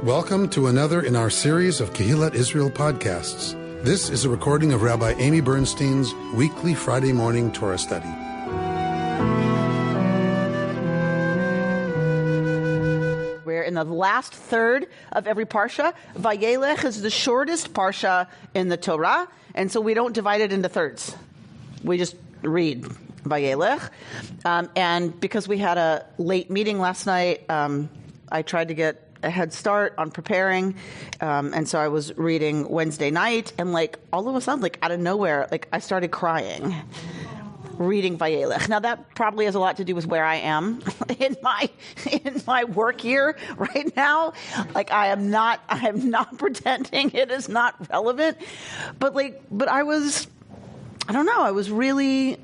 Welcome to another in our series of Kehillat Israel podcasts. This is a recording of Rabbi Amy Bernstein's weekly Friday morning Torah study. We're in the last third of every parsha. Vayelech is the shortest parsha in the Torah, and so we don't divide it into thirds. We just read Vayelech. And because we had a late meeting last night, I tried to get a head start on preparing, and so I was reading Wednesday night, and all of a sudden, out of nowhere, I started crying reading Vayelech. Now that probably has a lot to do with where I am in my work year right now. I am not pretending it is not relevant, but I was really,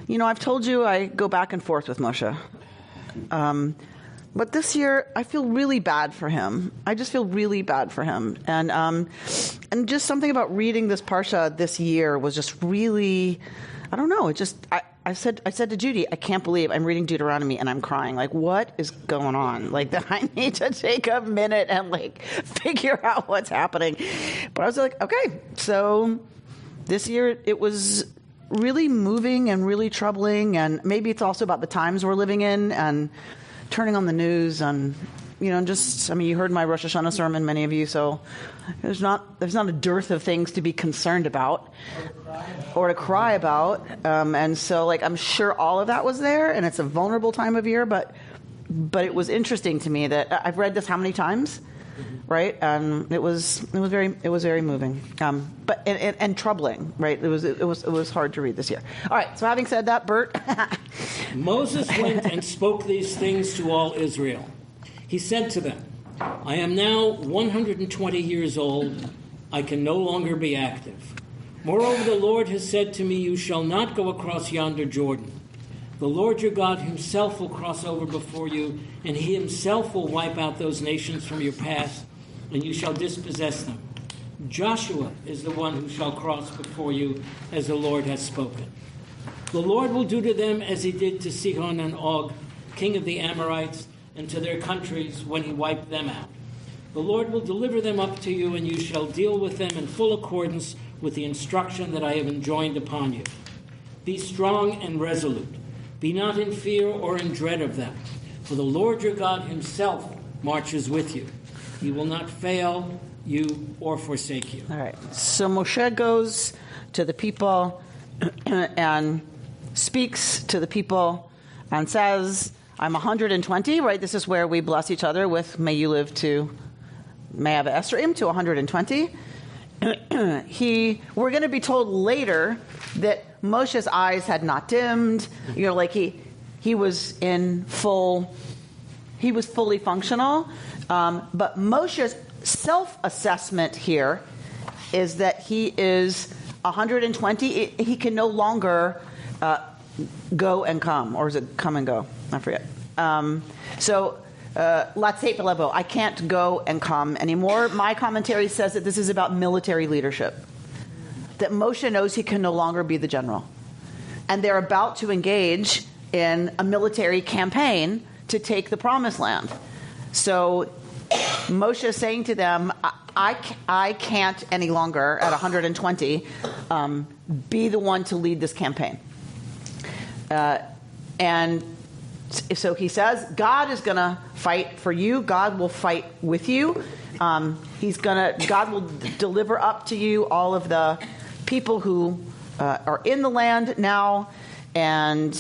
I've told you I go back and forth with Moshe. But this year, I feel really bad for him. I just feel really bad for him. And just something about reading this parsha this year was just really, I don't know. I said to Judy, I can't believe I'm reading Deuteronomy and I'm crying. What is going on? I need to take a minute and figure out what's happening. But I was okay. So this year it was really moving and really troubling. And maybe it's also about the times we're living in and turning on the news and, you heard my Rosh Hashanah sermon, many of you, so there's not a dearth of things to be concerned about or to cry about. And so, I'm sure all of that was there, and it's a vulnerable time of year, but it was interesting to me that I've read this how many times, right? And it was very moving, but and troubling, right? It was hard to read this year. All right. So having said that, Bert, Moses went and spoke these things to all Israel. He said to them, "I am now 120 years old. I can no longer be active. Moreover, the Lord has said to me, you shall not go across yonder Jordan. The Lord your God himself will cross over before you, and he himself will wipe out those nations from your path, and you shall dispossess them. Joshua is the one who shall cross before you, as the Lord has spoken. The Lord will do to them as he did to Sihon and Og, king of the Amorites, and to their countries when he wiped them out. The Lord will deliver them up to you, and you shall deal with them in full accordance with the instruction that I have enjoined upon you. Be strong and resolute. Be not in fear or in dread of them, for the Lord your God himself marches with you. He will not fail you or forsake you." All right. So Moshe goes to the people and speaks to the people and says, I'm 120, right? This is where we bless each other with, may you live to, may have Esra'im to 120. We're going to be told later that Moshe's eyes had not dimmed. He was fully functional. But Moshe's self-assessment here is that he is 120. He can no longer go and come, or is it come and go? I forget. Latzeit v'lavo, I can't go and come anymore. My commentary says that this is about military leadership, that Moshe knows he can no longer be the general. And they're about to engage in a military campaign to take the promised land. So Moshe is saying to them, I can't any longer, at 120, be the one to lead this campaign. And so he says, God is going to fight for you. God will fight with you. God will deliver up to you all of the people who are in the land now, and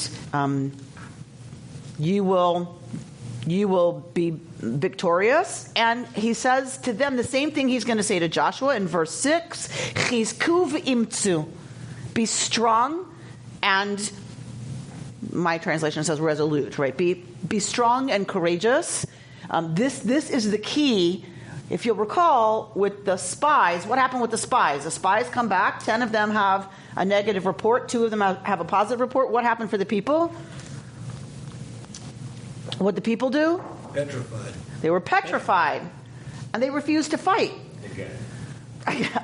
you will be victorious. And he says to them the same thing he's going to say to Joshua in verse 6, Chizku v'imtzu, be strong, and my translation says resolute, right? Be strong and courageous. This is the key. If you'll recall, with the spies, what happened with the spies? The spies come back. 10 of them have a negative report. 2 of them have a positive report. What happened for the people? What did the people do? Petrified. They were petrified. And they refused to fight.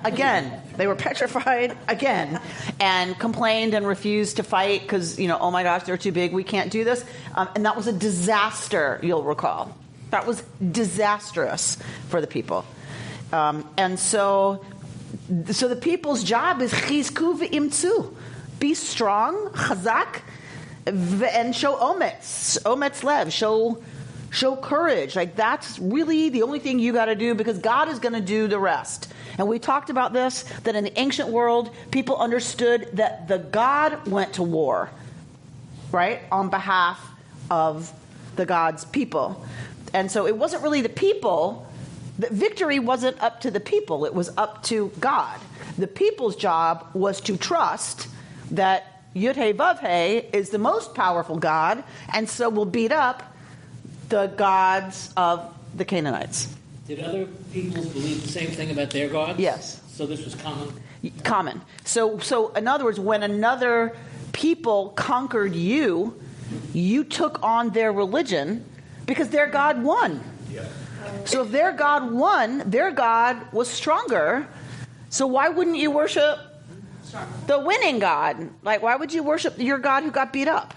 Again. They were petrified again and complained and refused to fight because, oh my gosh, they're too big. We can't do this. And that was a disaster, you'll recall. That was disastrous for the people. And so the people's job is chizku v'imtzu. Be strong, chazak, and show ometz lev, show courage. Like, that's really the only thing you got to do, because God is going to do the rest. And we talked about this, that in the ancient world, people understood that the God went to war, right, on behalf of the God's people. And so it wasn't really the people. The victory wasn't up to the people. It was up to God. The people's job was to trust that Yud-Heh Vav-Heh is the most powerful God, and so will beat up the gods of the Canaanites. Did other peoples believe the same thing about their gods? Yes. So this was common? Common. So in other words, when another people conquered you, you took on their religion because their God won. Yeah. So if their God won, their God was stronger. So why wouldn't you worship the winning God? Like, why would you worship your God who got beat up?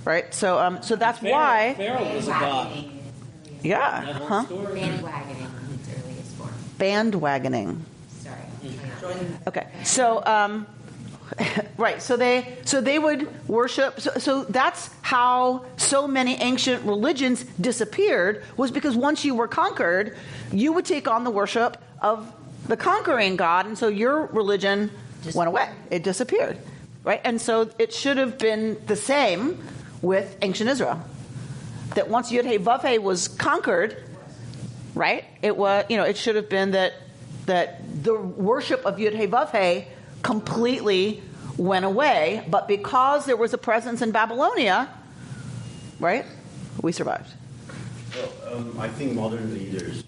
Right? So that's why. Pharaoh was a god. Yeah. That whole Huh? story. Bandwagoning in its earliest form. Bandwagoning. Sorry. Okay. So right. So they would worship. So that's how so many ancient religions disappeared, was because once you were conquered, you would take on the worship of the conquering God, and so your religion went away. It disappeared. Right? And so it should have been the same with ancient Israel. That once Yud-Heh Vav-Heh was conquered, right? It was, it should have been that the worship of Yud-Heh Vav-Heh completely went away, but because there was a presence in Babylonia, right? We survived. Well, I think modern leaders,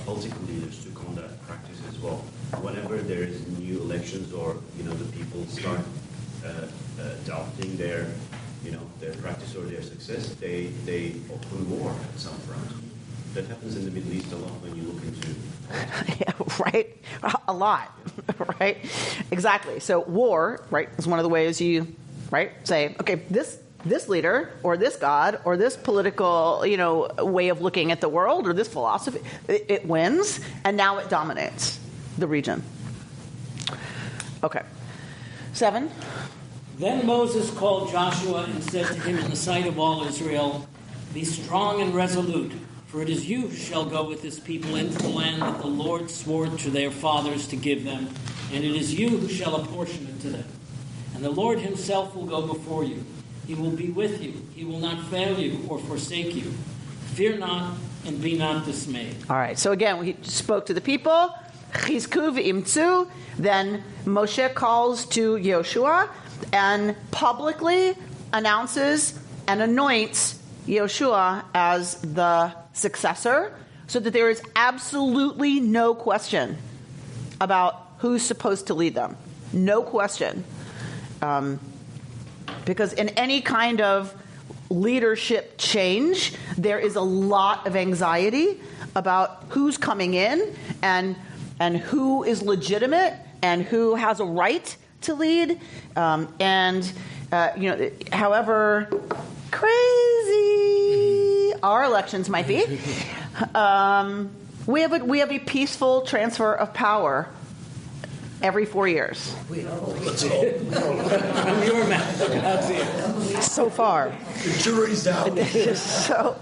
political leaders, took on that practice as well. Whenever there is new elections, or the people start adopting their practice or their success, they open war at some front. That happens in the Middle East a lot when you look into Yeah, right? A lot, right? Exactly. So war, right, is one of the ways you, right, say, okay, this leader or this God or this political, way of looking at the world or this philosophy, it wins, and now it dominates the region. Okay. 7. Then Moses called Joshua and said to him in the sight of all Israel, "Be strong and resolute, for it is you who shall go with this people into the land that the Lord swore to their fathers to give them, and it is you who shall apportion it to them. And the Lord himself will go before you. He will be with you. He will not fail you or forsake you. Fear not and be not dismayed." All right. So again, we spoke to the people. Chizku v'imtzu. Then Moshe calls to Yoshua and publicly announces and anoints Yoshua as the successor, so that there is absolutely no question about who's supposed to lead them. No question. Because in any kind of leadership change, there is a lot of anxiety about who's coming in and who is legitimate and who has a right to lead. However crazy our elections might be, we have a peaceful transfer of power every 4 years. From your mouth to God's ears. So far. The jury's out. So,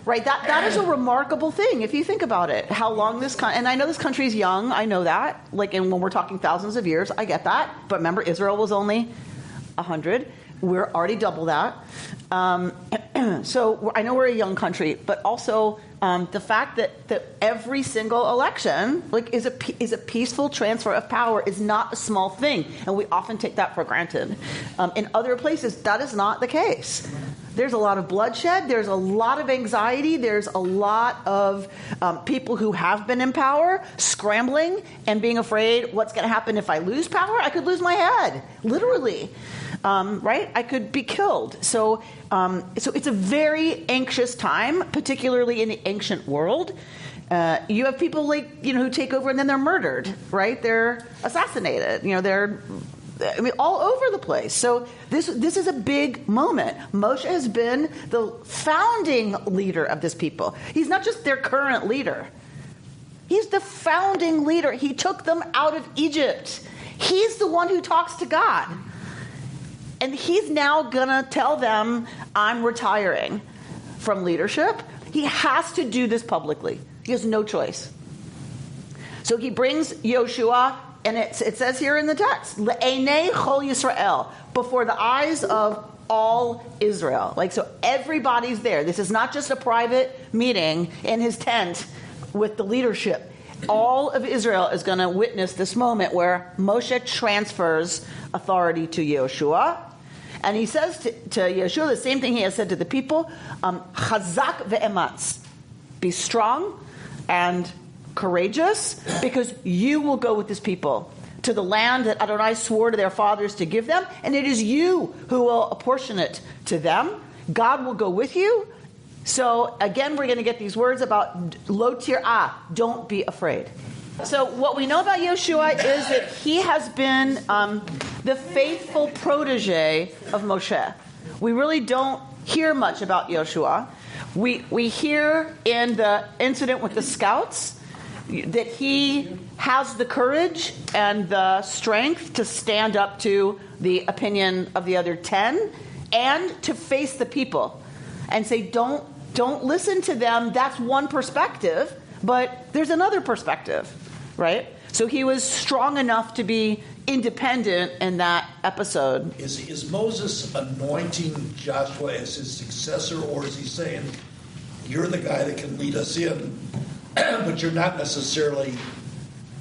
right, that is a remarkable thing if you think about it. How long and I know this country is young, I know that. And when we're talking thousands of years, I get that. But remember, Israel was only 100. We're already double that. So I know we're a young country, but also the fact that every single election is a peaceful transfer of power is not a small thing, and we often take that for granted. In other places, that is not the case. There's a lot of bloodshed. There's a lot of anxiety. There's a lot of people who have been in power scrambling and being afraid, what's going to happen if I lose power? I could lose my head, literally. Right? I could be killed. So it's a very anxious time, particularly in the ancient world. You have people who take over and then they're murdered, right? They're assassinated. I mean, all over the place. So this is a big moment. Moshe has been the founding leader of this people. He's not just their current leader. He's the founding leader. He took them out of Egypt. He's the one who talks to God. And he's now going to tell them, I'm retiring from leadership. He has to do this publicly. He has no choice. So he brings Yoshua, and it says here in the text, Le'enei Chol Yisrael, before the eyes of all Israel. Like, so everybody's there. This is not just a private meeting in his tent with the leadership. All of Israel is going to witness this moment where Moshe transfers authority to Yoshua. And he says to Yoshua the same thing he has said to the people, Chazak ve'ematz, be strong and courageous, because you will go with this people to the land that Adonai swore to their fathers to give them, and it is you who will apportion it to them. God will go with you. So again, we're going to get these words about lo tir'ah, don't be afraid. So what we know about Yoshua is that he has been the faithful protege of Moshe. We really don't hear much about Yoshua. We hear in the incident with the scouts that he has the courage and the strength to stand up to the opinion of the other 10 and to face the people and say, don't listen to them. That's one perspective, but there's another perspective, right? So he was strong enough to be independent in that episode. Is Moses anointing Joshua as his successor, or is he saying, you're the guy that can lead us in, but you're not necessarily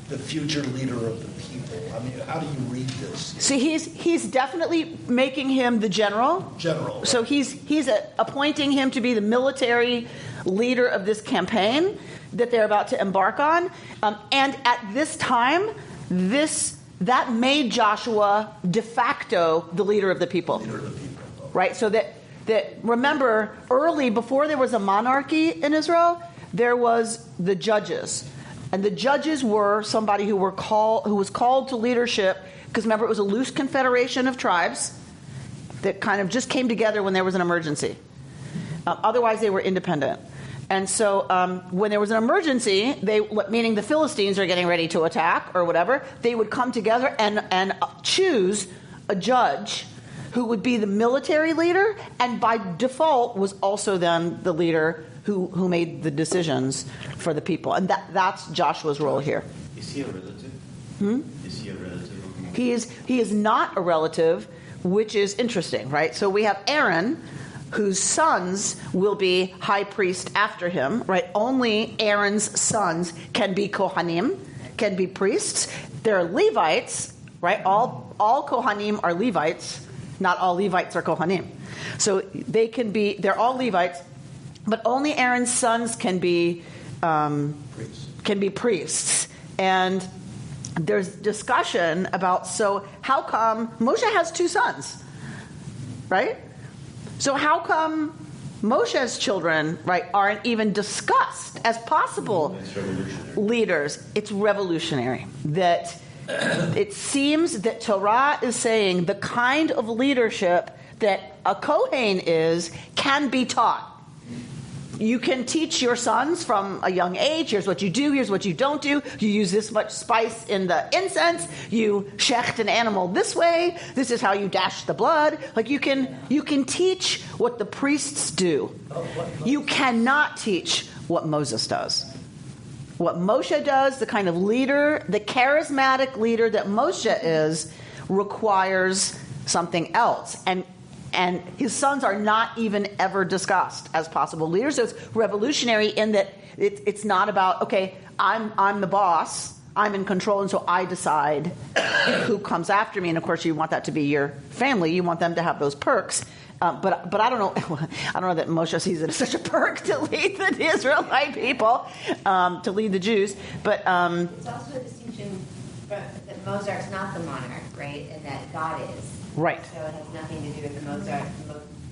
the future leader of the people? I mean, how do you read this? See, he's definitely making him the general. General. Right. So he's appointing him to be the military leader of this campaign that they're about to embark on. And at this time, that made Joshua de facto the leader of the people. Leader of the people. Oh. Right? So that remember, early, before there was a monarchy in Israel, there was the judges. And the judges were somebody who was called to leadership, because remember, it was a loose confederation of tribes that kind of just came together when there was an emergency. Otherwise, they were independent. And so when there was an emergency, meaning the Philistines are getting ready to attack or whatever, they would come together and choose a judge who would be the military leader, and by default was also then the leader who made the decisions for the people. And that's Joshua's role here. Is he a relative? Is he a relative? He is not a relative, which is interesting, right? So we have Aaron, whose sons will be high priest after him, right? Only Aaron's sons can be Kohanim, can be priests. They're Levites, right? All Kohanim are Levites. Not all Levites are Kohanim. So they're all Levites, but only Aaron's sons can be priests. And there's discussion about, so how come Moshe has 2 sons, right? So how come Moshe's children, right, aren't even discussed as possible leaders? It's revolutionary. That it seems that Torah is saying the kind of leadership that a Kohen can be taught. You can teach your sons from a young age, here's what you do, here's what you don't do. You use this much spice in the incense. You shecht an animal this way. This is how you dash the blood. Like you can teach what the priests do. You cannot teach what Moses does. What Moshe does, the kind of leader, the charismatic leader that Moshe is, requires something else. And his sons are not even ever discussed as possible leaders. So it's revolutionary in that it's not about, okay, I'm the boss, I'm in control, and so I decide who comes after me. And of course, you want that to be your family. You want them to have those perks. But I don't know. I don't know that Moshe sees it as such a perk to lead the Israelite people, to lead the Jews. But it's also a distinction that Mozart's not the monarch, right, and that God is. Right. So it has nothing to do with the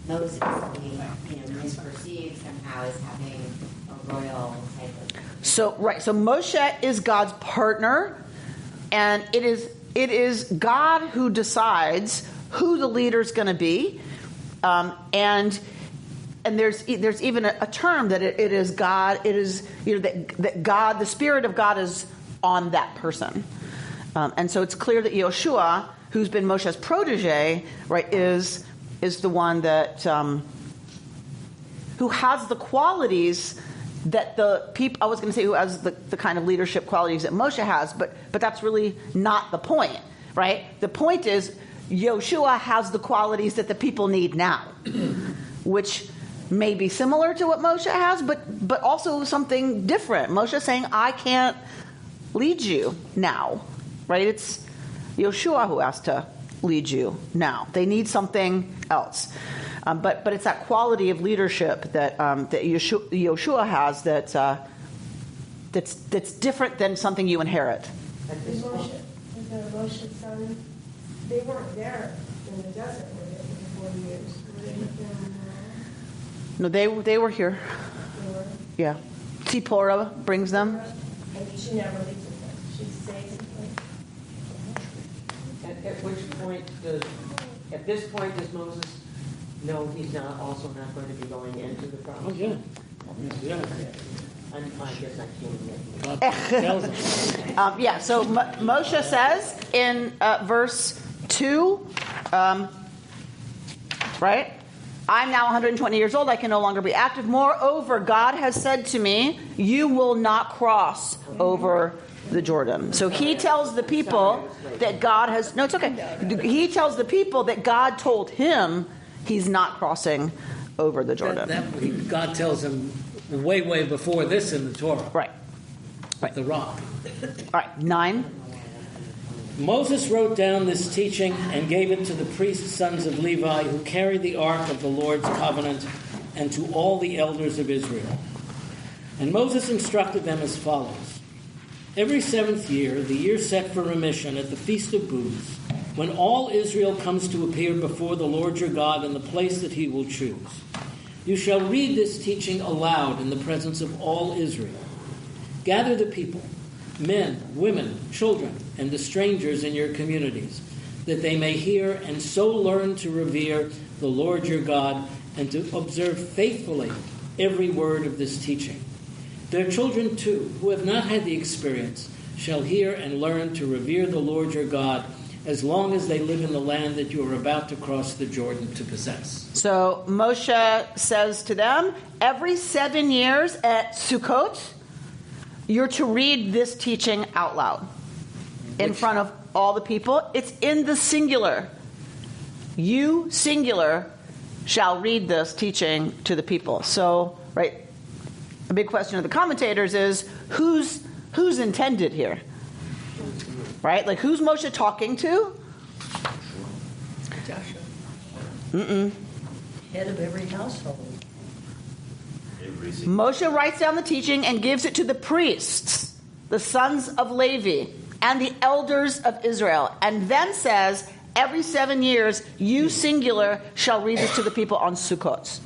Moses being, misperceived somehow as having a royal type of. So Moshe is God's partner, and it is it is God who decides who the leader's going to be, and there's even a term that it is God. It is that God, the Spirit of God, is on that person, and so it's clear that Yoshua, who's been Moshe's protege, right, is the one that who has the qualities that the people, I was going to say who has the kind of leadership qualities that Moshe has, but that's really not the point, right? The point is Yoshua has the qualities that the people need now, which may be similar to what Moshe has, but also something different. Moshe saying, I can't lead you now, right? It's Yoshua who has to lead you now. They need something else. But it's that quality of leadership that Yoshua has that's different than something you inherit. Moshe's sons, they weren't there in the desert, were they, for 40 years? Were they with them? No, they were here. They were? Yeah. Zipporah brings them. And she never leaves with them. She stays in place. At which point at this point does Moses know he's not also not going to be going into the promised land? Yeah. I guess I can't. God tells him. So Moshe says in verse 2, right? I'm now 120 years old. I can no longer be active. Moreover, God has said to me, you will not cross over the Jordan. So he tells the people that God has... No, it's okay. He tells the people that God told him he's not crossing over the Jordan. God tells him way before this in the Torah. Right. The rock. All right, 9. Moses wrote down this teaching and gave it to the priests, sons of Levi, who carried the ark of the Lord's covenant, and to all the elders of Israel. And Moses instructed them as follows. Every 7th year, the year set for remission at the Feast of Booths, when all Israel comes to appear before the Lord your God in the place that he will choose, you shall read this teaching aloud in the presence of all Israel. Gather the people, men, women, children, and the strangers in your communities, that they may hear and so learn to revere the Lord your God and to observe faithfully every word of this teaching. Their children, too, who have not had the experience, shall hear and learn to revere the Lord your God as long as they live in the land that you are about to cross the Jordan to possess. So Moshe says to them, every 7 years at Sukkot, you're to read this teaching out loud in front of all the people. It's in the singular. You, singular, shall read this teaching to the people. So, right, a big question of the commentators is, who's intended here? Right? Like, who's Moshe talking to? Joshua. Head of every household. Moshe writes down the teaching and gives it to the priests, the sons of Levi, and the elders of Israel, and then says, every 7 years, you, singular, shall read this to the people on Sukkot.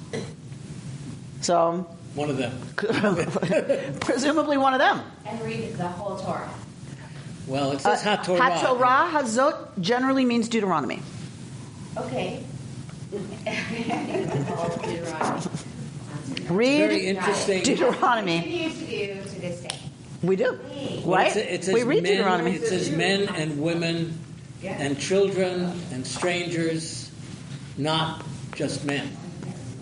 So... one of them. Presumably one of them. And read the whole Torah. Well, it says HaTorah. HaTorah, Hazot, generally means Deuteronomy. Okay. Read very interesting. Deuteronomy. We used to do to this day. We do. Well, Right? it says We read men, Deuteronomy. It says men and women and children and strangers, not just men.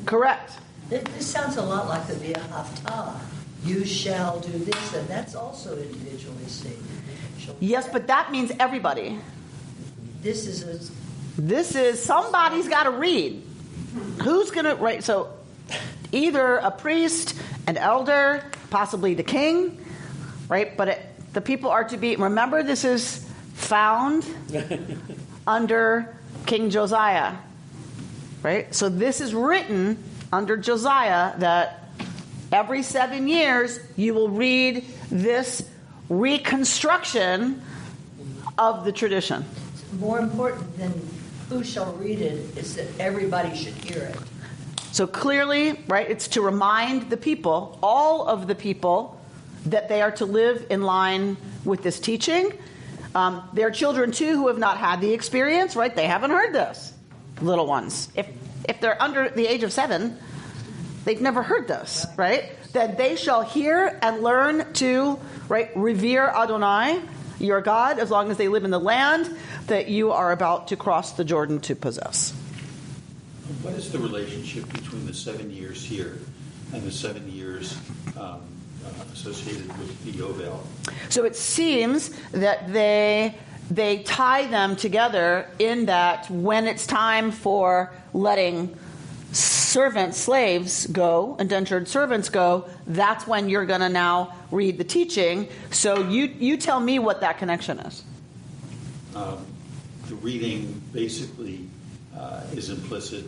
Correct. This sounds a lot like the Via Haftarah. You shall do this, and that's also individually stated. Yes, but that means everybody. This is Somebody's got to read. Who's going to, right? So either a priest, an elder, possibly the king, right? But the people are to be, remember, this is found under King Josiah, right? So this is written under Josiah, that every 7 years you will read this reconstruction of the tradition. more important than who shall read it is that everybody should hear it. So clearly, right, it's to remind the people, all of the people, that they are to live in line with this teaching. There are children, too, who have not had the experience, right? They haven't heard this, little ones. If they're under the age of 7, they've never heard this, right? Then they shall hear and learn to, right, revere Adonai, your God, as long as they live in the land that you are about to cross the Jordan to possess. What is the relationship between the 7 years here and the 7 years associated with the Yovel? So it seems that they tie them together in that when it's time for letting slaves go, indentured servants go, that's when you're going to now read the teaching. So you tell me what that connection is. The reading basically is implicit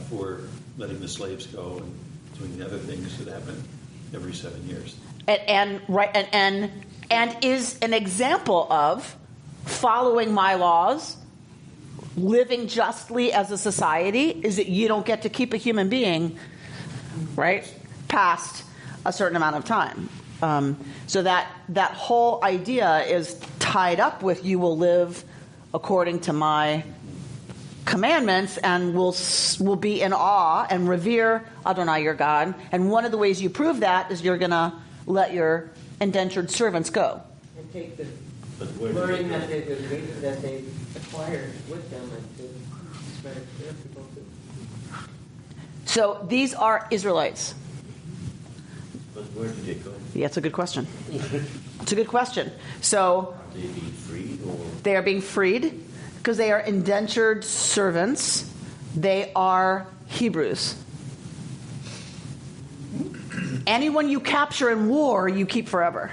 for letting the slaves go and doing the other things that happen every 7 years. And is an example of following my laws, living justly as a society, is that you don't get to keep a human being, right, past a certain amount of time. So that whole idea is tied up with you will live according to my commandments and will be in awe and revere Adonai your God. And one of the ways you prove that is you're going to let your indentured servants go. And take the learning that they acquired with them and to spread it to their people too. So these are Israelites. But where did they go? Yeah, it's a good question. It's a good question. So Are they being freed or? they are being freed because they are indentured servants. They are Hebrews. Anyone you capture in war, you keep forever.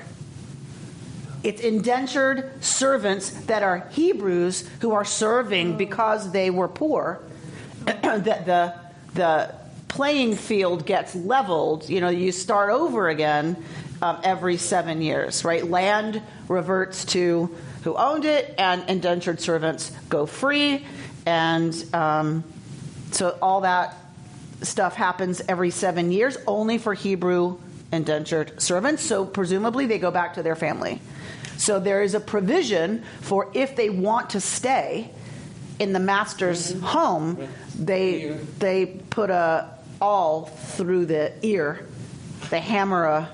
It's indentured servants that are Hebrews who are serving because they were poor. That the playing field gets leveled. You know, you start over again every 7 years, right? Land reverts to who owned it, and indentured servants go free. And so all that stuff happens every 7 years, only for Hebrew indentured servants. So presumably they go back to their family. So there is a provision for if they want to stay in the master's home, they put a awl through the ear. They hammer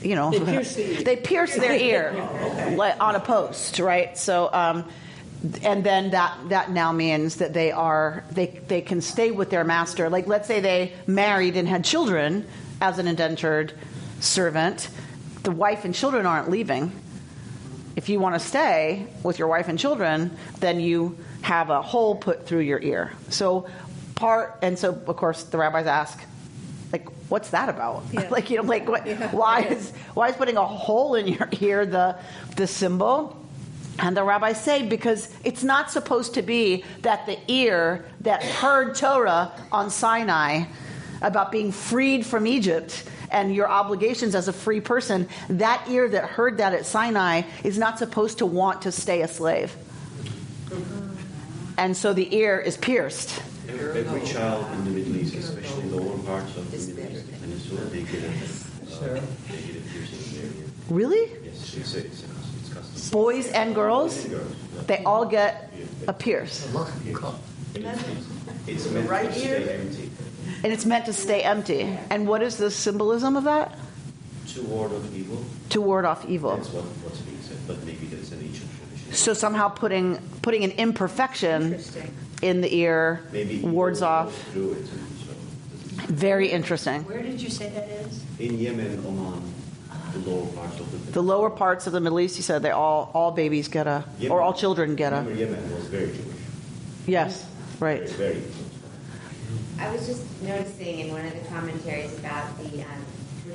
they pierce their ear on a post, right? So, and then that now means that they can stay with their master. Like, let's say they married and had children as an indentured servant. The wife and children aren't leaving. If you want to stay with your wife and children, then you have a hole put through your ear. So of course the rabbis ask, like, what's that about? Yeah. What? Yeah. Why is putting a hole in your ear the symbol? And the rabbis say because it's not supposed to be that the ear that heard Torah on Sinai about being freed from Egypt and your obligations as a free person, that ear that heard that at Sinai is not supposed to want to stay a slave. And so the ear is pierced. Every child in the Middle East, especially lower parts of the Middle East Peninsula, they get a piercing in their ear. Really? Yes, it's custom. Boys and girls, they all get a pierce. It's meant Right to ear? stay empty. And it's meant to stay empty. And what is the symbolism of that? To ward off evil. To ward off evil. That's what's being said, but maybe there's an ancient tradition. So somehow putting an imperfection in the ear Maybe wards off. Through it, and so Very interesting. Where did you say that is? in Yemen, Oman, the lower parts of the The lower parts of the Middle East, you said, they all babies get a, Yemen. or all children get a. Remember, Yemen was very Jewish. Yes, right. Very. I was just noticing in one of the commentaries about we're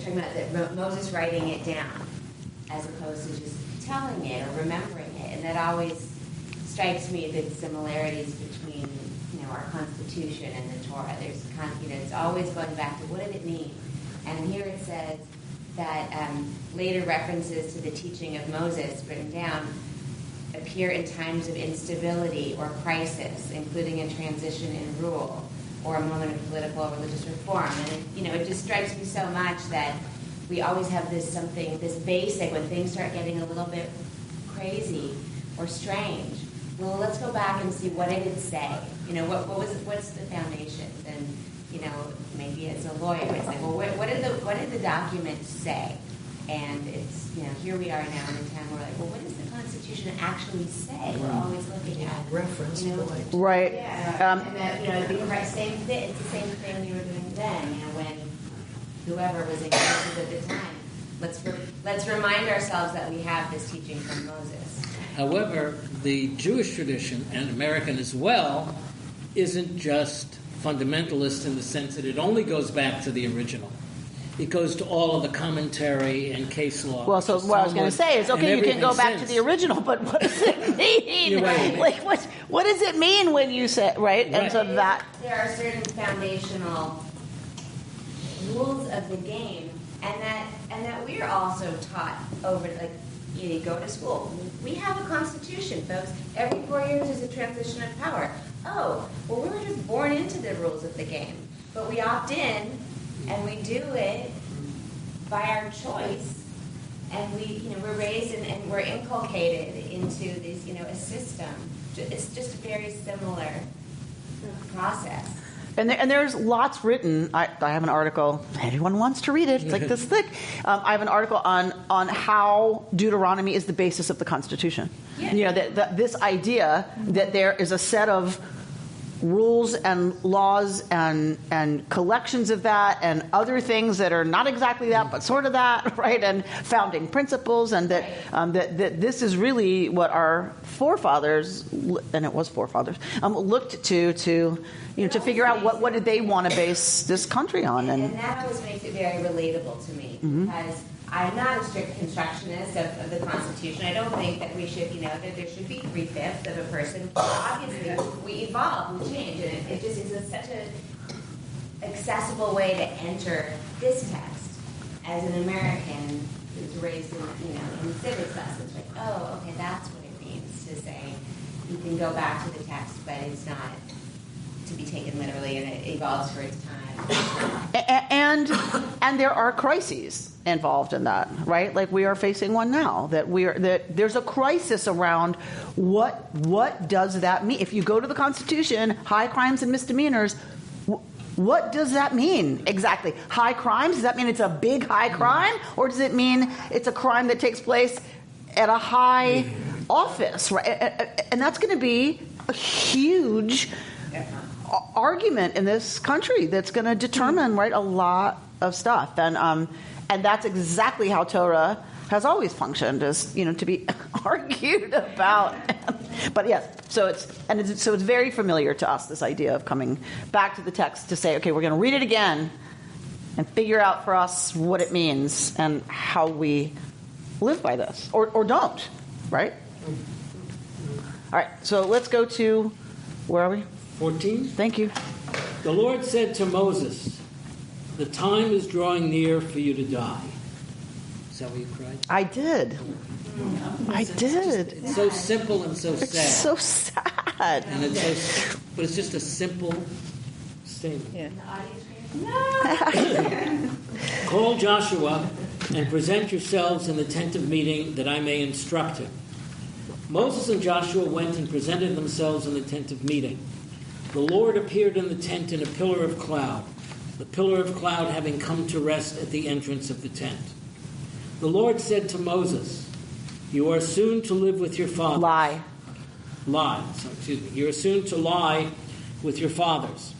talking about Moses writing it down as opposed to just telling it or remembering it, and that always strikes me the similarities between our Constitution and the Torah. There's it's always going back to what did it mean, and here it says that later references to the teaching of Moses written down appear in times of instability or crisis, including a transition in rule or a moment of political or religious reform. And it just strikes me so much that we always have this basic, when things start getting a little bit crazy or strange. Well, let's go back and see what did it say. What's the foundation? And maybe as a lawyer, it's like, well, what did the document say? And it's, here we are now in a time where we're like, well, what does the Constitution actually say? We're always looking at reference point. Right. Yeah. And that, the same thing. It's the same thing you were doing then. When whoever was in charge at the time. Let's remind ourselves that we have this teaching from Moses. However, the Jewish tradition, and American as well, isn't just fundamentalist in the sense that it only goes back to the original. It goes to all of the commentary and case law. Well, so what I was going to say is, okay, you can go back to the original, but what does it mean? Right. Like, what does it mean when you say, right? And so that... There are certain foundational rules of the game, and that we're also taught over, like, you go to school. We have a constitution, folks. Every 4 years is a transition of power. Oh, well, we're just born into the rules of the game. But we opt in, and we do it by our choice. And we're raised and we're inculcated into this, a system. It's just a very similar process. And there's lots written. I have an article. If anyone wants to read it, it's like this thick. I have an article on how Deuteronomy is the basis of the Constitution. Yeah. This idea that there is a set of rules and laws and collections of that and other things that are not exactly that but sort of that, right? And founding principles, and that that this is really what our forefathers, and it was forefathers, looked to figure out what did they want to base this country on. And that always makes it very relatable to me, because I'm not a strict constructionist of the Constitution. I don't think that we should, that there should be 3/5 of a person. Obviously, we evolve, we change, and it just is such an accessible way to enter this text as an American who's raised in civics lessons. Like, oh, okay, that's what it means to say you can go back to the text, but it's not to be taken literally, and it evolves for its time. And there are crises involved in that, right? Like we are facing one now. That there's a crisis around what does that mean? If you go to the Constitution, high crimes and misdemeanors, what does that mean exactly? High crimes? Does that mean it's a big high crime, or does it mean it's a crime that takes place at a high office, right? And that's going to be a huge argument in this country that's going to determine, right, a lot of stuff. And that's exactly how Torah has always functioned, is to be argued about. But yes, so it's very familiar to us, this idea of coming back to the text to say, okay, we're going to read it again and figure out for us what it means and how we live by this, or don't, right? All right, so let's go to, where are we? 14. Thank you. The Lord said to Moses, "The time is drawing near for you to die." Is that what you cried? I did. I did. It's so simple and so sad. It's so sad. And but it's just a simple statement. Yeah. Call Joshua and present yourselves in the tent of meeting, that I may instruct him. Moses and Joshua went and presented themselves in the tent of meeting. The Lord appeared in the tent in a pillar of cloud, the pillar of cloud having come to rest at the entrance of the tent. The Lord said to Moses, "You are soon to live with your fathers." You are soon to lie with your fathers.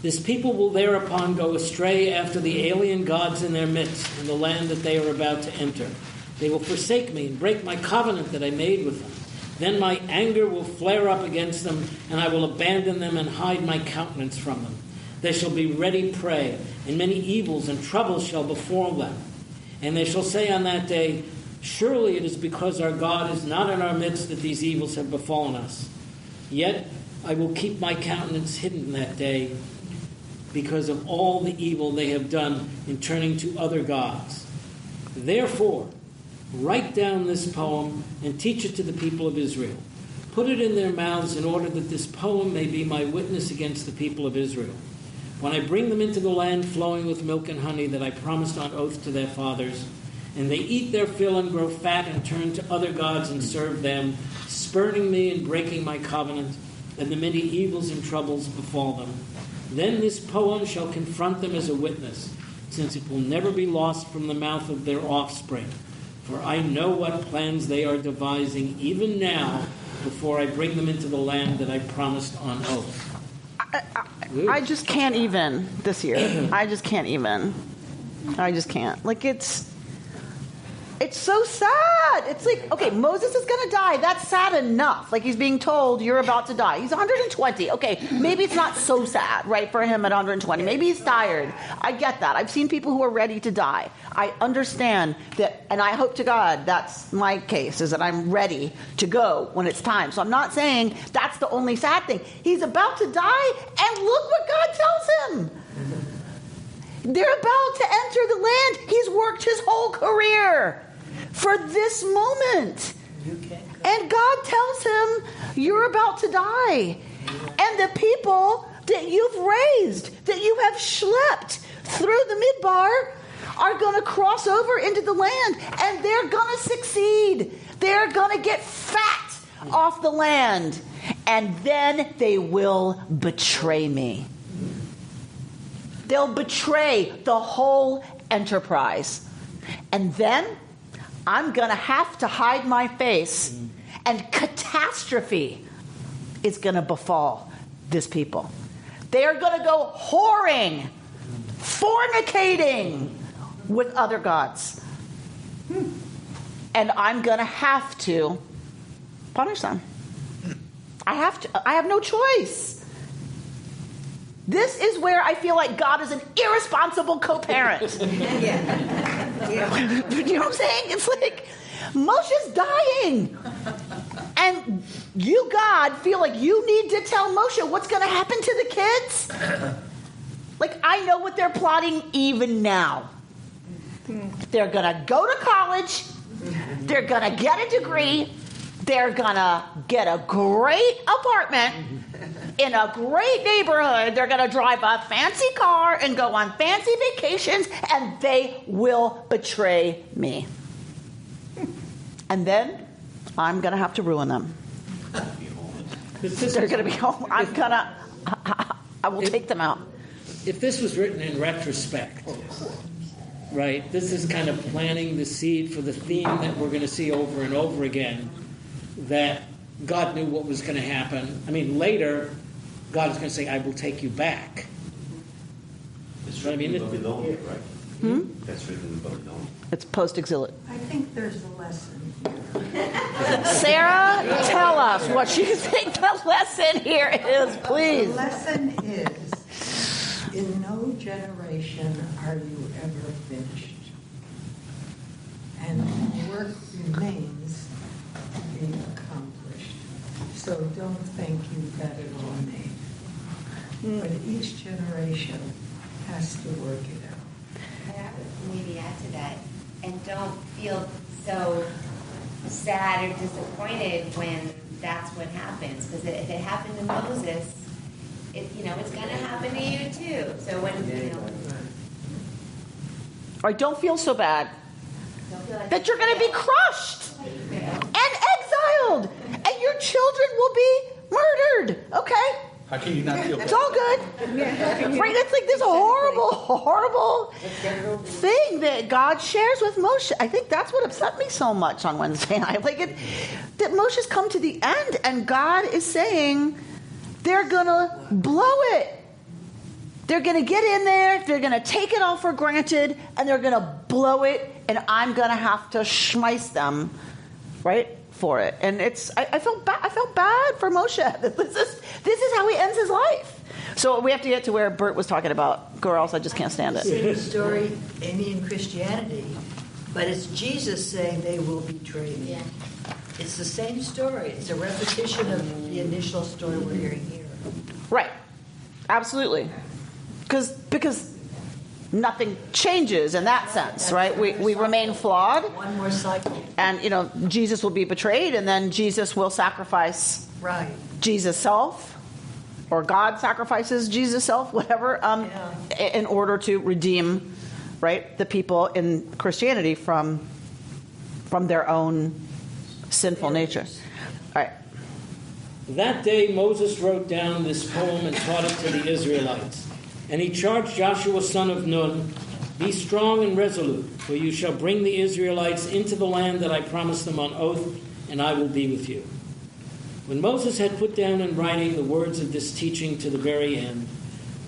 This people will thereupon go astray after the alien gods in their midst, in the land that they are about to enter. They will forsake me and break my covenant that I made with them. Then my anger will flare up against them, and I will abandon them and hide my countenance from them. They shall be ready prey, and many evils and troubles shall befall them. And they shall say on that day, "Surely it is because our God is not in our midst that these evils have befallen us. Yet I will keep my countenance hidden that day, because of all the evil they have done in turning to other gods. Therefore, write down this poem and teach it to the people of Israel. Put it in their mouths in order that this poem may be my witness against the people of Israel. When I bring them into the land flowing with milk and honey that I promised on oath to their fathers, And they eat their fill and grow fat and turn to other gods and serve them, spurning me and breaking my covenant, and the many evils and troubles befall them. Then this poem shall confront them as a witness, since it will never be lost from the mouth of their offspring. For I know what plans they are devising even now, before I bring them into the land that I promised on oath. I just can't even this year. I just can't even. I just can't. Like, it's so sad. It's like, okay, Moses is going to die. That's sad enough. Like, he's being told, you're about to die. He's 120. Okay, maybe it's not so sad, right, for him at 120. Maybe he's tired. I get that. I've seen people who are ready to die. I understand that, and I hope to God that's my case, is that I'm ready to go when it's time. So I'm not saying that's the only sad thing. He's about to die, and look what God tells him. They're about to enter the land. He's worked his whole career for this moment. And God tells him, you're about to die. And the people that you've raised, that you have schlepped through the Midbar, are going to cross over into the land. And they're going to succeed. They're going to get fat off the land. And then they will betray me. They'll betray the whole enterprise. And then I'm going to have to hide my face, and catastrophe is going to befall this people. They are going to go whoring, fornicating with other gods. And I'm going to have to punish them. I have no choice. This is where I feel like God is an irresponsible co-parent. Yeah. You know what I'm saying? It's like, Moshe's dying. And you, God, feel like you need to tell Moshe what's going to happen to the kids? Like, I know what they're plotting even now. They're going to go to college. They're going to get a degree. They're going to get a great apartment in a great neighborhood. They're going to drive a fancy car and go on fancy vacations, and they will betray me. And then I'm going to have to ruin them. They're going to be home. I will take them out. If this was written in retrospect, right, this is kind of planting the seed for the theme that we're going to see over and over again, that God knew what was going to happen. I mean, later, God is going to say, I will take you back. It's written in Babylon, right? That's written in Babylon. It's post-exilic. I think there's a lesson. Sarah, tell us what you think the lesson here is, please. The lesson is, in no generation are you ever finished. And work remains being accomplished. So don't think you've got it all made. But each generation has to work it out. And I would maybe add to that, and don't feel so sad or disappointed when that's what happens. Because if it happened to Moses, it's going to happen to you too. So when, Or don't feel so bad that you're going to be crushed and exiled, and your children will be murdered. Okay? How can you not feel It's all good. Right? It's like this horrible, horrible thing that God shares with Moshe. I think that's what upset me so much on Wednesday night. That Moshe's come to the end, and God is saying they're going to blow it. They're going to get in there, they're going to take it all for granted, and they're going to blow it, and I'm going to have to schmeiss them, right, for it. And I felt bad for Moshe. This is how he ends his life. So we have to get to where Bert was talking about, or else I just can't stand it. Same story, Amy, in Christianity, but it's Jesus saying they will betray me. Yeah. It's the same story. It's a repetition of the initial story we're hearing here. Right. Absolutely. Because nothing changes in that sense, right? We remain flawed. One more cycle. And, Jesus will be betrayed, and then Jesus will sacrifice Jesus' self, or God sacrifices Jesus' self, whatever, in order to redeem right, the people in Christianity from their own sinful nature. All right. That day Moses wrote down this poem and taught it to the Israelites. And he charged Joshua son of Nun, "Be strong and resolute, for you shall bring the Israelites into the land that I promised them on oath, and I will be with you." When Moses had put down in writing the words of this teaching to the very end,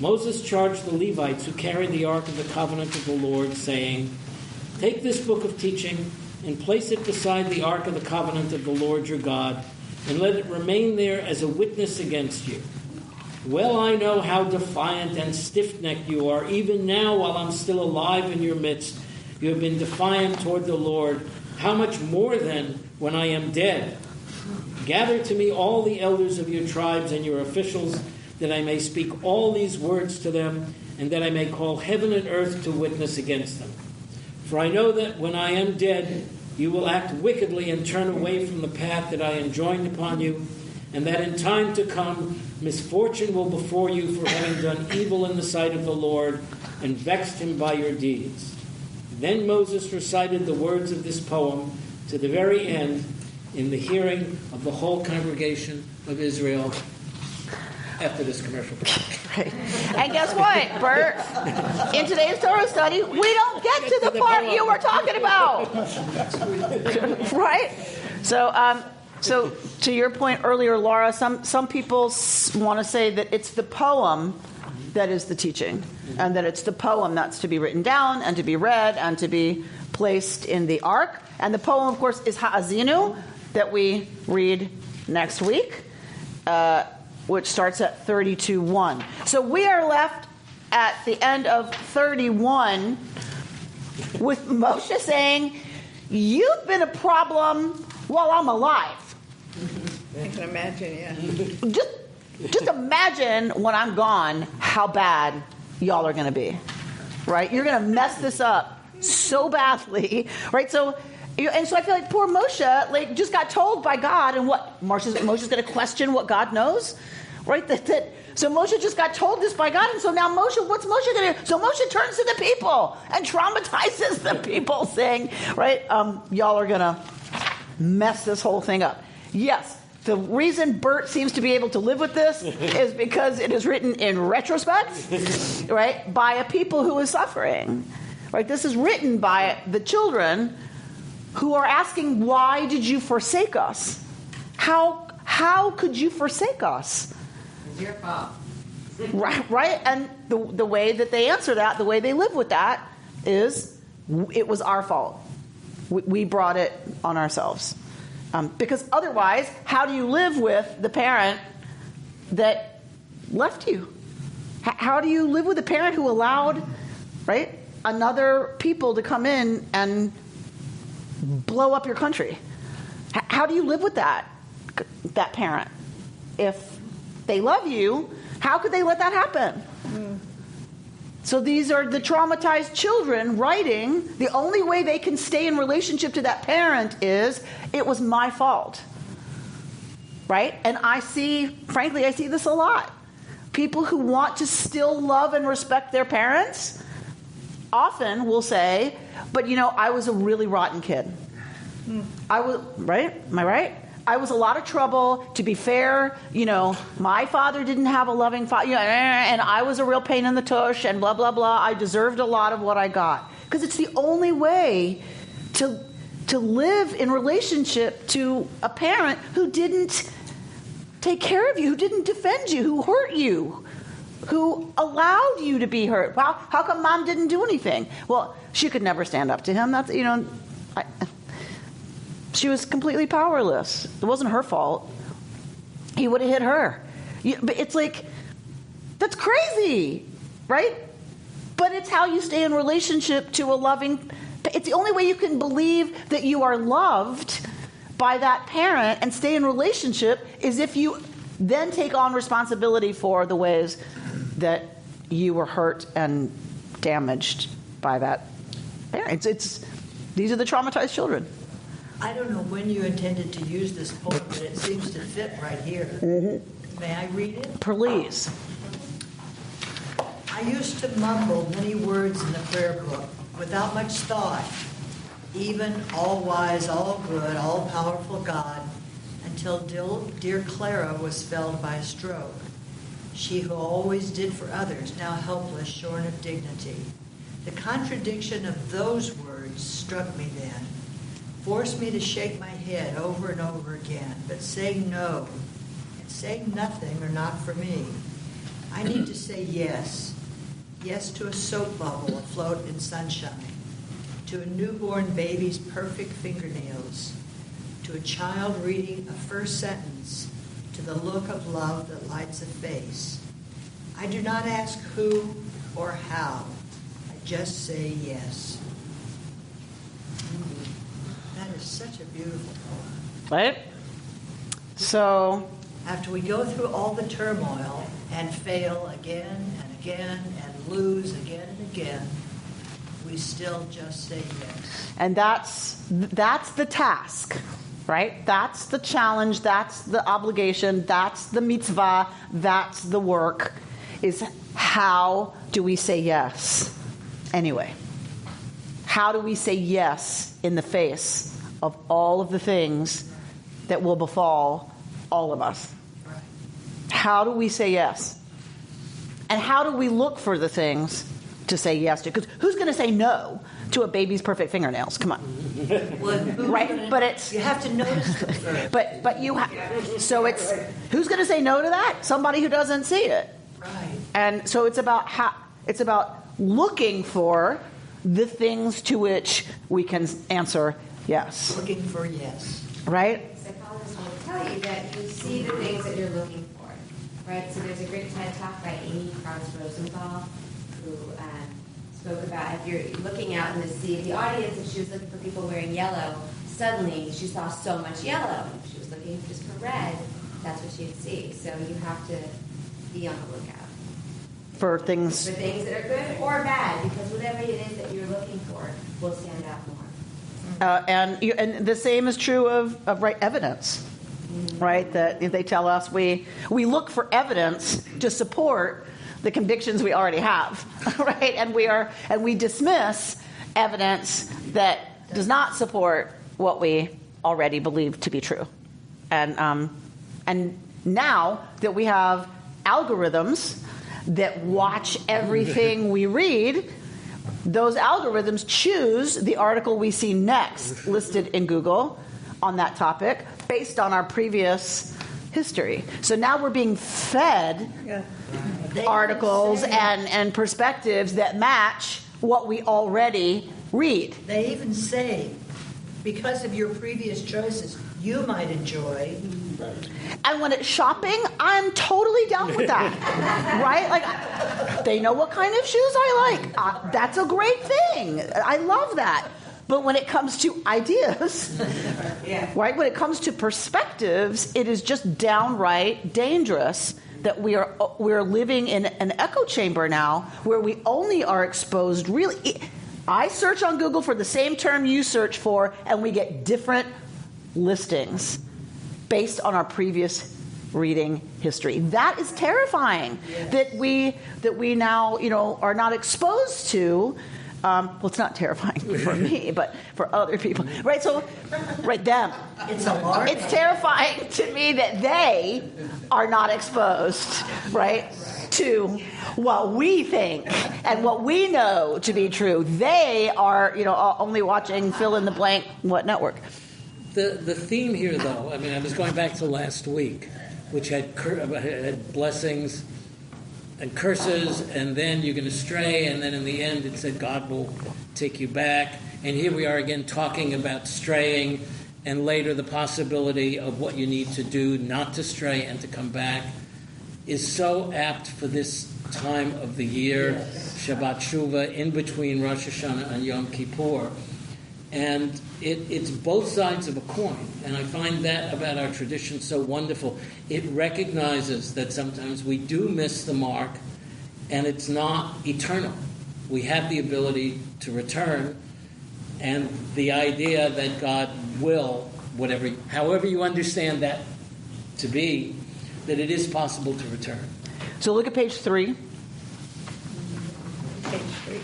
Moses charged the Levites who carried the Ark of the Covenant of the Lord, saying, "Take this book of teaching and place it beside the Ark of the Covenant of the Lord your God, and let it remain there as a witness against you. Well, I know how defiant and stiff-necked you are. Even now, while I'm still alive in your midst, you have been defiant toward the Lord. How much more then when I am dead? Gather to me all the elders of your tribes and your officials, that I may speak all these words to them, and that I may call heaven and earth to witness against them. For I know that when I am dead, you will act wickedly and turn away from the path that I enjoined upon you, and that in time to come misfortune will befall you for having done evil in the sight of the Lord and vexed him by your deeds." Then Moses recited the words of this poem to the very end in the hearing of the whole congregation of Israel after this commercial break. Right. And guess what, Bert? In today's Torah study, we don't get to the part you were talking about. Right? So to your point earlier, Laura, some people want to say that it's the poem that is the teaching, and that it's the poem that's to be written down and to be read and to be placed in the ark. And the poem, of course, is Ha'azinu, that we read next week, which starts at 32:1. So we are left at the end of 31 with Moshe saying, "You've been a problem while I'm alive." I can imagine, yeah. Just imagine when I'm gone how bad y'all are going to be, right? You're going to mess this up so badly, right? So I feel like poor Moshe just got told by God, and what Moshe's going to question what God knows, right? So Moshe just got told this by God, and so now what's Moshe going to do? So Moshe turns to the people and traumatizes the people, saying, right, y'all are going to mess this whole thing up. Yes, the reason Bert seems to be able to live with this is because it is written in retrospect, right, by a people who is suffering. Right? This is written by the children who are asking, "Why did you forsake us? How could you forsake us?" It's your fault. Right? And the way that they answer that, the way they live with that, is it was our fault. We brought it on ourselves. Because otherwise, how do you live with the parent that left you? How do you live with a parent who allowed, right, another people to come in and blow up your country? How do you live with that parent? If they love you, how could they let that happen? So these are the traumatized children writing. The only way they can stay in relationship to that parent is, it was my fault. Right? And frankly, I see this a lot. People who want to still love and respect their parents often will say, "But I was a really rotten kid. I was, right? Am I right? I was a lot of trouble. To be fair, my father didn't have a loving father, and I was a real pain in the tush, and blah, blah, blah. I deserved a lot of what I got." Because it's the only way to live in relationship to a parent who didn't take care of you, who didn't defend you, who hurt you, who allowed you to be hurt. Well, how come mom didn't do anything? Well, she could never stand up to him. That's, she was completely powerless. It wasn't her fault. He would have hit her. But it's like, that's crazy, right? But it's how you stay in relationship to a loving. It's the only way you can believe that you are loved by that parent and stay in relationship is if you then take on responsibility for the ways that you were hurt and damaged by that parent. These are the traumatized children. I don't know when you intended to use this poem, but it seems to fit right here. Mm-hmm. May I read it? Please. I I used to mumble many words in the prayer book without much thought, even all-wise, all-good, all-powerful God, until dear Clara was felled by a stroke. She who always did for others, now helpless, shorn of dignity. The contradiction of those words struck me then, forced me to shake my head over and over again, but saying no and saying nothing are not for me. I need to say yes. Yes to a soap bubble afloat in sunshine, to a newborn baby's perfect fingernails, to a child reading a first sentence, to the look of love that lights a face. I do not ask who or how. I just say yes. That is such a beautiful poem. Right? So, after we go through all the turmoil and fail again and again and lose again and again, we still just say yes. and that's the task, right? That's the challenge, that's the obligation, that's the mitzvah, that's the work, is how do we say yes anyway? How do we say yes in the face of all of the things that will befall all of us? How do we say yes? And how do we look for the things to say yes to? Because who's going to say no to a baby's perfect fingernails? Come on. Right? But it's... You have to notice them first. But you have... So it's... Who's going to say no to that? Somebody who doesn't see it. Right. And so it's about looking for the things to which we can answer yes. Looking for yes. Right? Psychologists will tell you that you see the things that you're looking for, right? So there's a great TED Talk by Amy Rosenthal, who spoke about if you're looking out in the sea, the audience, if she was looking for people wearing yellow, suddenly she saw so much yellow. If she was looking just for red, that's what she'd see. So you have to be on the lookout. For things that are good or bad, because whatever it is that you're looking for will stand out more. And the same is true of right evidence, right? That if they tell us we look for evidence to support the convictions we already have, right? And we dismiss evidence that does not support what we already believe to be true. And now that we have algorithms that watch everything we read, those algorithms choose the article we see next listed in Google on that topic based on our previous history. So now we're being fed articles and perspectives that match what we already read. They even say, because of your previous choices, you might enjoy. And when it's shopping, I'm totally down with that, right? Like, they know what kind of shoes I like. That's a great thing. I love that. But when it comes to ideas, right? When it comes to perspectives, it is just downright dangerous that we're living in an echo chamber now, where we only are exposed. Really, I search on Google for the same term you search for, and we get different listings based on our previous reading history. That is terrifying. Yes. That we now are not exposed to. Well, it's not terrifying for me, but for other people, right? So, right, them. It's alarming. It's terrifying to me that they are not exposed, right, to what we think and what we know to be true. They are, only watching fill in the blank what network. The theme here, though, I mean, I was going back to last week, which had blessings and curses, and then you're going to stray, and then in the end it said God will take you back. And here we are again talking about straying, and later the possibility of what you need to do not to stray and to come back is so apt for this time of the year, Shabbat Shuvah, in between Rosh Hashanah and Yom Kippur. And it's both sides of a coin. And I find that about our tradition so wonderful. It recognizes that sometimes we do miss the mark, and it's not eternal. We have the ability to return, and the idea that God will, however you understand that to be, that it is possible to return. So look at page 3. Page 3.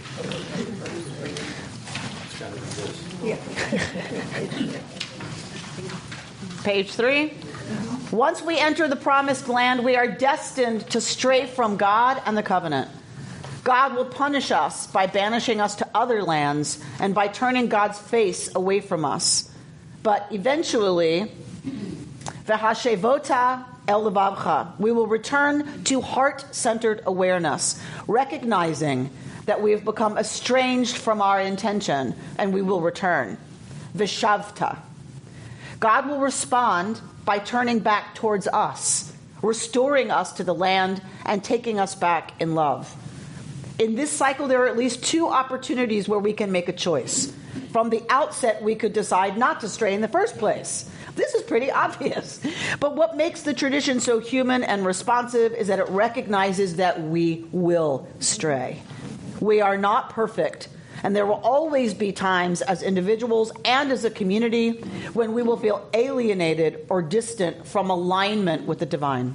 It's got to be this. Yeah. Page 3. Once we enter the promised land, we are destined to stray from God and the covenant. God will punish us by banishing us to other lands and by turning God's face away from us. But eventually, V'hashevota el levavcha, we will return to heart-centered awareness, recognizing that we have become estranged from our intention, and we will return. V'shavta. God will respond by turning back towards us, restoring us to the land, and taking us back in love. In this cycle, there are at least 2 opportunities where we can make a choice. From the outset, we could decide not to stray in the first place. This is pretty obvious. But what makes the tradition so human and responsive is that it recognizes that we will stray. We are not perfect, and there will always be times as individuals and as a community when we will feel alienated or distant from alignment with the divine.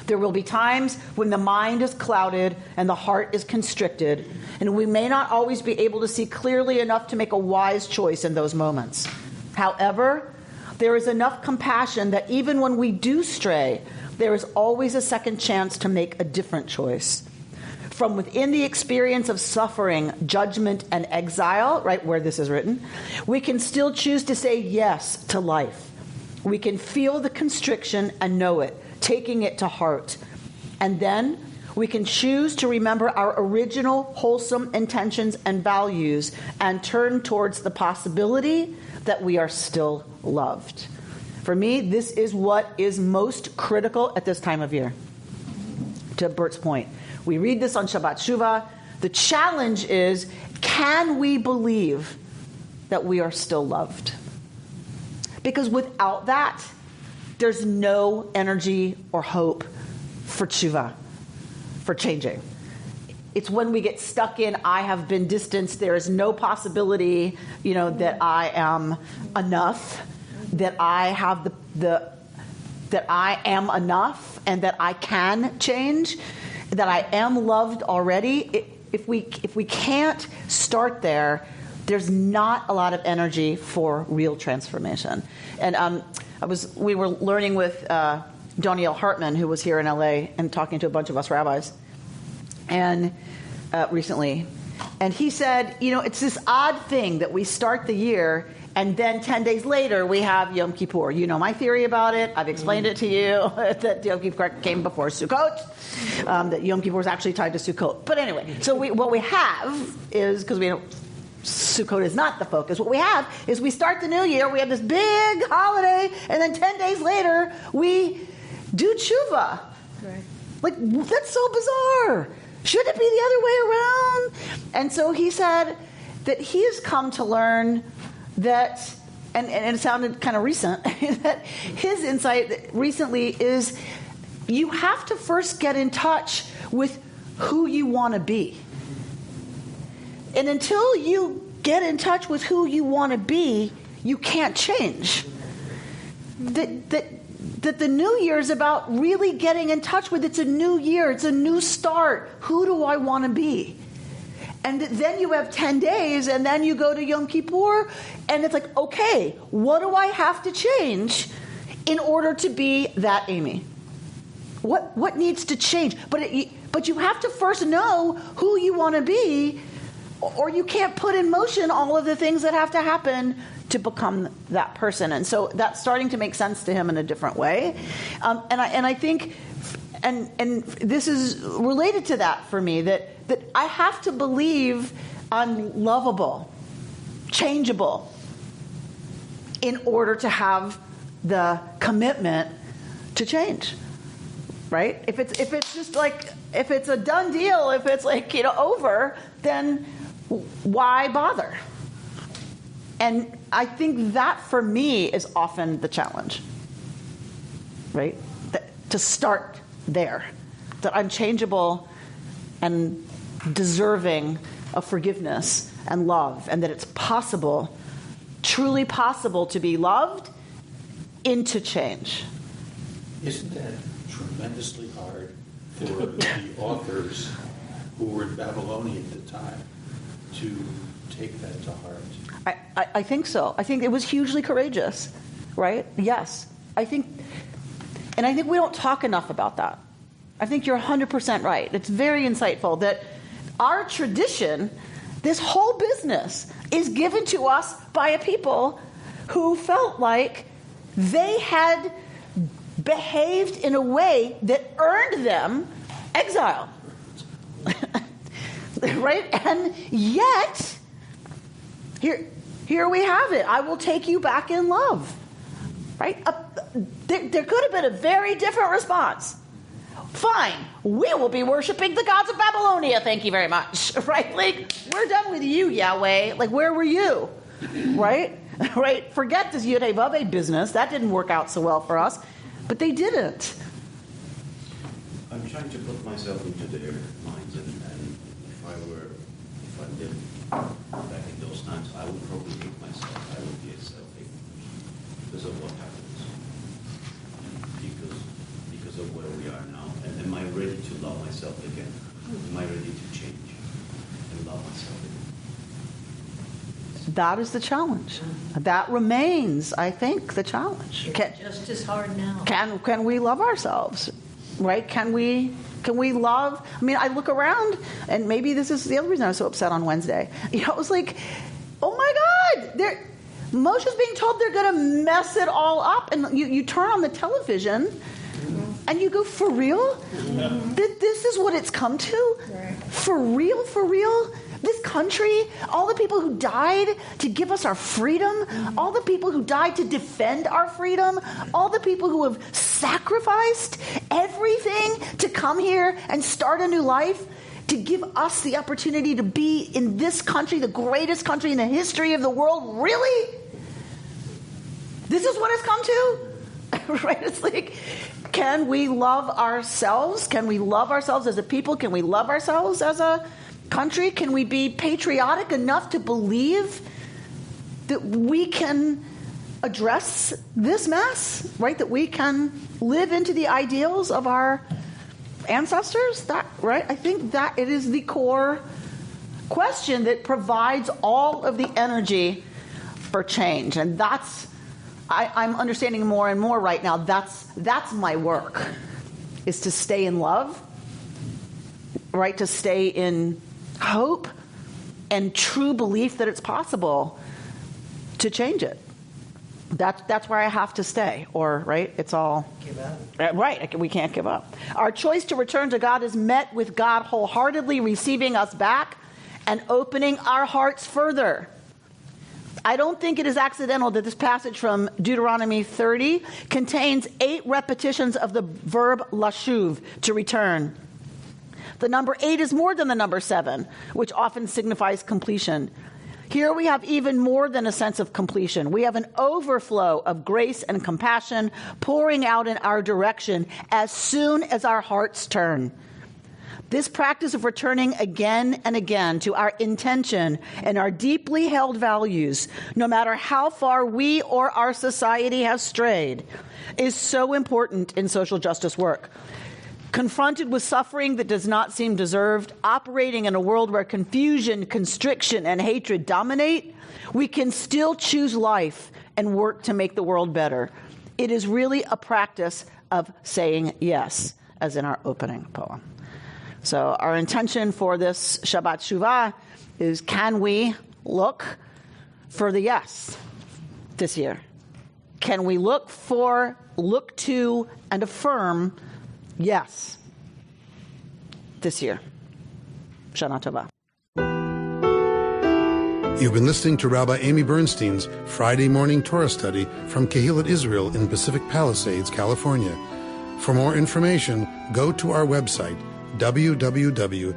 There will be times when the mind is clouded and the heart is constricted, and we may not always be able to see clearly enough to make a wise choice in those moments. However, there is enough compassion that even when we do stray, there is always a second chance to make a different choice. From within the experience of suffering, judgment, and exile, right where this is written, we can still choose to say yes to life. We can feel the constriction and know it, taking it to heart. And then we can choose to remember our original wholesome intentions and values and turn towards the possibility that we are still loved. For me, this is what is most critical at this time of year. To Bert's point, we read this on Shabbat Shuvah. The challenge is, can we believe that we are still loved? Because without that, there's no energy or hope for tshuva, for changing. It's when we get stuck in, I have been distanced, there is no possibility, that I am enough, that I have that I am enough, and that I can change, that I am loved already. If we can't start there, there's not a lot of energy for real transformation. And we were learning with Doniel Hartman, who was here in LA, and talking to a bunch of us rabbis, and recently, and he said, it's this odd thing that we start the year, and then 10 days later we have Yom Kippur. You know my theory about it. I've explained it to you that Yom Kippur came before Sukkot, that Yom Kippur is actually tied to Sukkot. But anyway, so what we have is, because Sukkot is not the focus. What we have is we start the new year, we have this big holiday, and then 10 days later, we do tshuva. Right. Like, that's so bizarre. Should it be the other way around? And so he said that he has come to learn that, and it sounded kind of recent, that his insight recently is you have to first get in touch with who you want to be. And until you get in touch with who you want to be, you can't change. That the new year is about really getting in touch with, it's a new year, it's a new start. Who do I want to be? And then you have 10 days, and then you go to Yom Kippur, and it's like, okay, what do I have to change in order to be that Amy? What needs to change? But you have to first know who you want to be, or you can't put in motion all of the things that have to happen to become that person. And so that's starting to make sense to him in a different way. And I think, and this is related to that for me, that I have to believe I'm lovable, changeable, in order to have the commitment to change. Right? If it's just like, if it's a done deal, if it's like, over, then why bother? And I think that for me is often the challenge, right? To start there, that I'm changeable and deserving of forgiveness and love, and that it's possible, truly possible, to be loved into change. Isn't that tremendously hard for the authors who were in Babylonia at the time to take that to heart? I think so. I think it was hugely courageous, right? Yes. I think we don't talk enough about that. I think you're 100% right. It's very insightful that our tradition, this whole business, is given to us by a people who felt like they had behaved in a way that earned them exile. Right? And yet, here we have it. I will take you back in love. Right? There could have been a very different response. Fine, we will be worshiping the gods of Babylonia, thank you very much. Right? Like, we're done with you, Yahweh. Like, where were you? Right? Right? Forget this Yud-Heh-Vav-Heh business. That didn't work out so well for us. But they didn't. I'm trying to put myself into their minds, and if I lived back in those times, I would probably hate myself. I would be a self-hate because of what happens. Because of where we are now. And am I ready to love myself again? Am I ready to change and love myself again? That is the challenge. That remains, I think, the challenge. It's just as hard now. Can we love ourselves? Right? Can we love? I mean, I look around, and maybe this is the other reason I was so upset on Wednesday. You know, it was like, oh my God, Moshe's being told they're going to mess it all up, and you turn on the television, and you go, for real? This is what it's come to? Right. For real? For real? This country, all the people who died to give us our freedom, all the people who died to defend our freedom, all the people who have sacrificed everything to come here and start a new life, to give us the opportunity to be in this country, the greatest country in the history of the world. Really? This is what it's come to? Right? It's like, can we love ourselves? Can we love ourselves as a people? Can we love ourselves as a country? Can we be patriotic enough to believe that we can address this mess, right? That we can live into the ideals of our ancestors? That, right? I think that it is the core question that provides all of the energy for change. And I'm understanding more and more right now. That's my work, is to stay in love, right? To stay in hope and true belief that it's possible to change it. That's where I have to stay, or right? It's all give up. Right. We can't give up. Our choice to return to God is met with God wholeheartedly receiving us back and opening our hearts further. I don't think it is accidental that this passage from Deuteronomy 30 contains 8 repetitions of the verb lashuv, to return. The number 8 is more than the number 7, which often signifies completion. Here we have even more than a sense of completion. We have an overflow of grace and compassion pouring out in our direction as soon as our hearts turn. This practice of returning again and again to our intention and our deeply held values, no matter how far we or our society has strayed, is so important in social justice work. Confronted with suffering that does not seem deserved, operating in a world where confusion, constriction, and hatred dominate, we can still choose life and work to make the world better. It is really a practice of saying yes, as in our opening poem. So our intention for this Shabbat Shuvah is, can we look for the yes this year? Can we look to, and affirm yes this year? Shana Tova. You've been listening to Rabbi Amy Bernstein's Friday morning Torah study from Kehillat Israel in Pacific Palisades, California. For more information, go to our website, www.ourki.org.